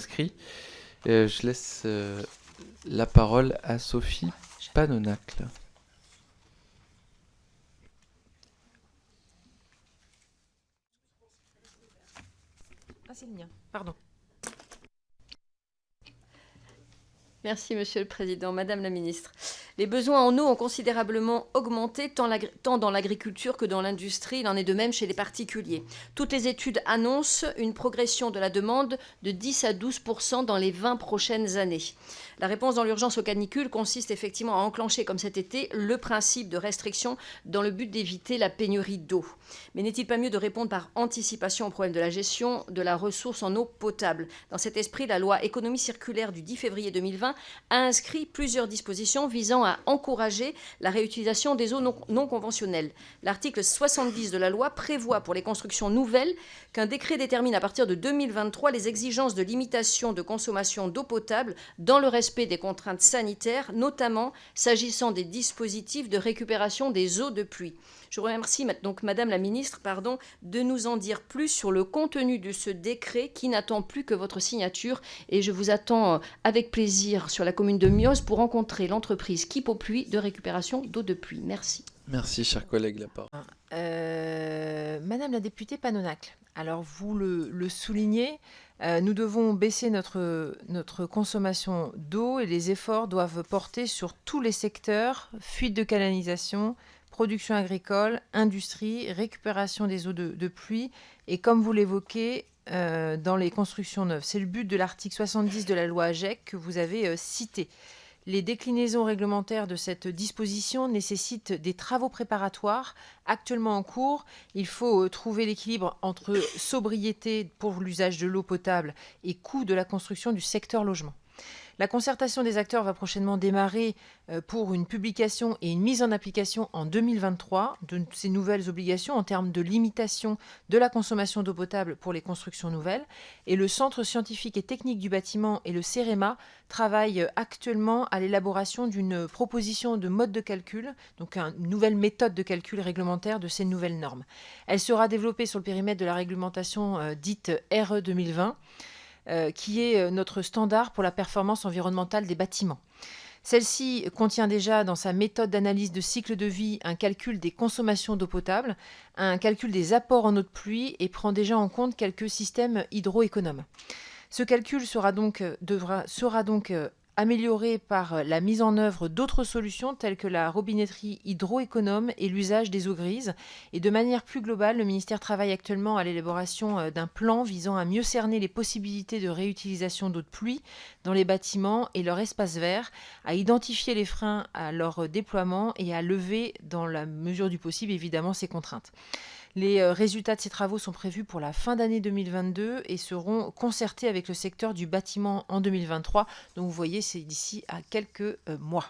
inscrit. Je laisse la parole à Sophie Panonacle. Ah, c'est le mien, pardon. Merci, Monsieur le Président. Madame la Ministre, les besoins en eau ont considérablement augmenté tant dans l'agriculture que dans l'industrie. Il en est de même chez les particuliers. Toutes les études annoncent une progression de la demande de 10 à 12% dans les 20 prochaines années. La réponse dans l'urgence aux canicules consiste effectivement à enclencher, comme cet été, le principe de restriction dans le but d'éviter la pénurie d'eau. Mais n'est-il pas mieux de répondre par anticipation au problème de la gestion de la ressource en eau potable ? Dans cet esprit, la loi économie circulaire du 10 février 2020 a inscrit plusieurs dispositions visant à encourager la réutilisation des eaux non conventionnelles. L'article 70 de la loi prévoit pour les constructions nouvelles qu'un décret détermine à partir de 2023 les exigences de limitation de consommation d'eau potable dans le respect des contraintes sanitaires, notamment s'agissant des dispositifs de récupération des eaux de pluie. Je vous remercie donc Madame la Ministre de nous en dire plus sur le contenu de ce décret qui n'attend plus que votre signature, et je vous attends avec plaisir sur la commune de Mioz pour rencontrer l'entreprise Kipopluie de récupération d'eau de pluie. Merci. Merci, cher collègue, la parole. Madame la députée Panonacle, alors vous le soulignez, nous devons baisser notre consommation d'eau et les efforts doivent porter sur tous les secteurs, fuite de canalisation, production agricole, industrie, récupération des eaux de pluie et comme vous l'évoquez, dans les constructions neuves. C'est le but de l'article 70 de la loi AGEC que vous avez cité. Les déclinaisons réglementaires de cette disposition nécessitent des travaux préparatoires actuellement en cours. Il faut trouver l'équilibre entre sobriété pour l'usage de l'eau potable et coût de la construction du secteur logement. La concertation des acteurs va prochainement démarrer pour une publication et une mise en application en 2023 de ces nouvelles obligations en termes de limitation de la consommation d'eau potable pour les constructions nouvelles. Et le Centre scientifique et technique du bâtiment et le CEREMA travaillent actuellement à l'élaboration d'une proposition de mode de calcul, donc une nouvelle méthode de calcul réglementaire de ces nouvelles normes. Elle sera développée sur le périmètre de la réglementation dite RE 2020. Qui est notre standard pour la performance environnementale des bâtiments. Celle-ci contient déjà dans sa méthode d'analyse de cycle de vie un calcul des consommations d'eau potable, un calcul des apports en eau de pluie et prend déjà en compte quelques systèmes hydroéconomes. Ce calcul sera donc amélioré par la mise en œuvre d'autres solutions telles que la robinetterie hydroéconome et l'usage des eaux grises. Et de manière plus globale, le ministère travaille actuellement à l'élaboration d'un plan visant à mieux cerner les possibilités de réutilisation d'eau de pluie dans les bâtiments et leurs espaces verts, à identifier les freins à leur déploiement et à lever, dans la mesure du possible, évidemment, ces contraintes. Les résultats de ces travaux sont prévus pour la fin d'année 2022 et seront concertés avec le secteur du bâtiment en 2023. Donc vous voyez, c'est d'ici à quelques mois.